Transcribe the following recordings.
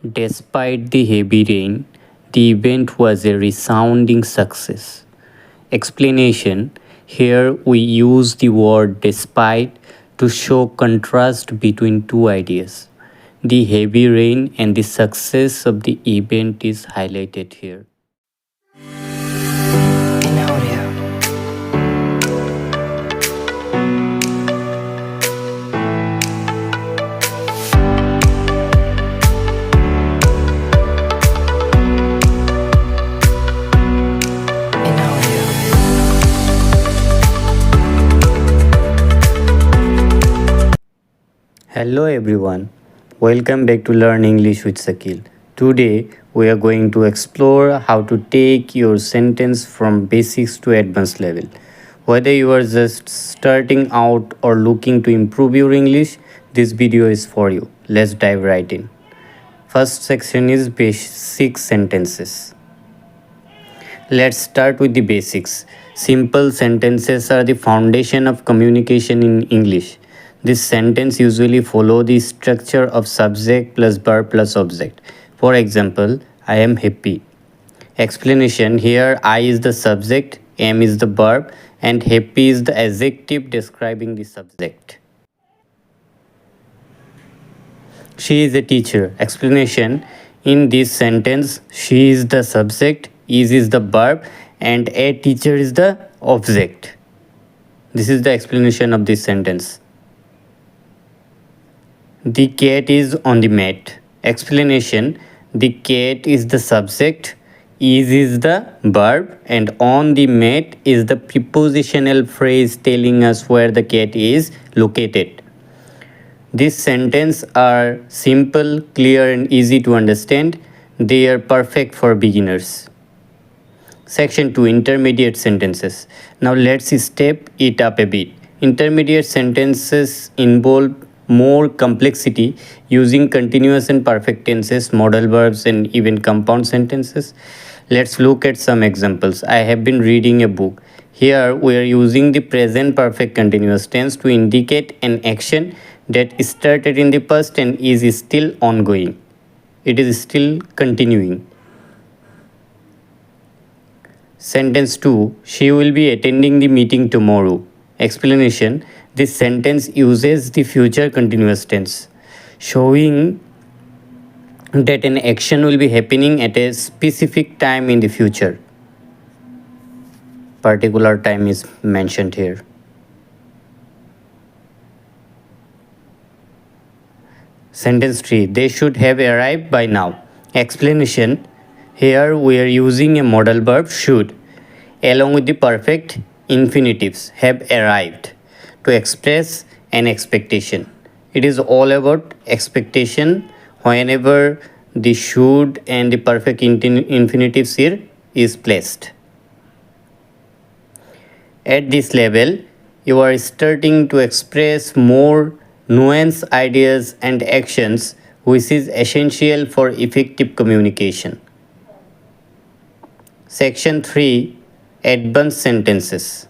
Despite the heavy rain, the event was a resounding success. Explanation: here we use the word despite to show contrast between two ideas. The heavy rain and the success of the event is highlighted here. In audio. In audio. Hello everyone, welcome back to Learn English with Sakil. Today we are going to explore how to take your sentence from basics to advanced level. Whether you are just starting out or looking to improve your English, this video is for you. Let's dive right in. First section is basic sentences. Let's start with the basics. Simple sentences are the foundation of communication in English. This sentence usually follow the structure of subject plus verb plus object. For example, I am happy. Explanation: here I is the subject, am is the verb, and happy is the adjective describing the subject. She is a teacher. Explanation: in this sentence, she is the subject, is the verb, and a teacher is the object. This is the explanation of this sentence. The cat is on the mat. Explanation: the cat is the subject, is the verb, and on the mat is the prepositional phrase telling us where the cat is located. These sentences are simple, clear, and easy to understand. They are perfect for beginners. Section 2: Intermediate sentences. Now let's step it up a bit. Intermediate sentences involve more complexity using continuous and perfect tenses, modal verbs, and even compound sentences. Let's look at some examples. I have been reading a book. Here we are using the present perfect continuous tense to indicate an action that started in the past and is still ongoing. It is still continuing. Sentence 2: she will be attending the meeting tomorrow. Explanation: this sentence uses the future continuous tense, showing that an action will be happening at a specific time in the future. Particular time is mentioned here. Sentence 3: they should have arrived by now. Explanation: here we are using a modal verb should along with the perfect infinitives have arrived to express an expectation. It is all about expectation whenever the should and the perfect infinitives here is placed. At this level, you are starting to express more nuanced ideas and actions, which is essential for effective communication. Section 3: Advanced sentences.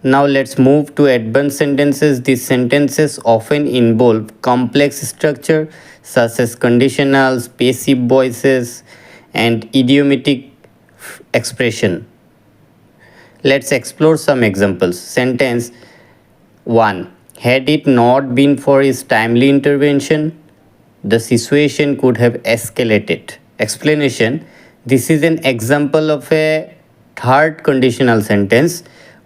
Now let's move to advanced sentences. These sentences often involve complex structure such as conditionals, passive voices, and idiomatic expression. Let's explore some examples. Sentence 1: had it not been for his timely intervention, the situation could have escalated. Explanation: this is an example of a third conditional sentence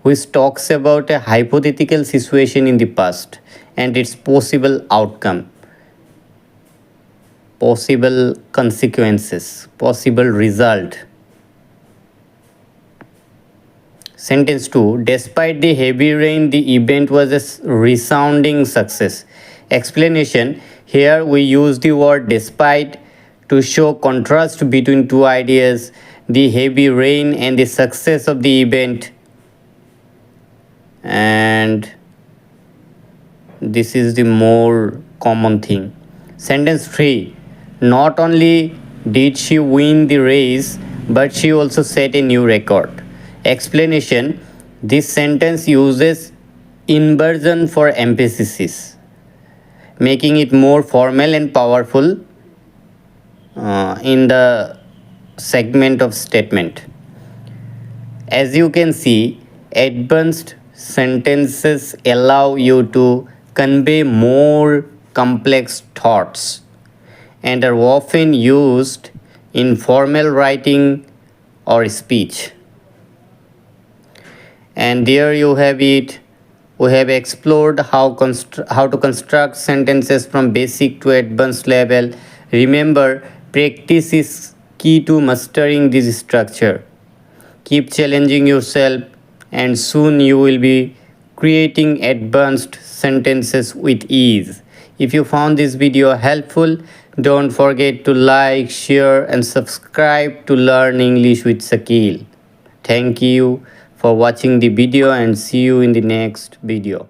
which talks about a hypothetical situation in the past and its possible outcome, possible consequences, possible result. Sentence 2: despite the heavy rain, the event was a resounding success. Explanation: here we use the word despite to show contrast between two ideas, the heavy rain and the success of the event. And this is the more common thing. Sentence 3: not only did she win the race, but she also set a new record. Explanation: this sentence uses inversion for emphasis, making it more formal and powerful. in the segment of statement. As you can see, advanced sentences allow you to convey more complex thoughts and are often used in formal writing or speech. And there you have it. We have explored how to construct sentences from basic to advanced level. Remember, practice is key to mastering this structure. Keep challenging yourself, and soon you will be creating advanced sentences with ease. If you found this video helpful, don't forget to like, share, and subscribe to Learn English with Sakil. Thank you for watching the video and see you in the next video.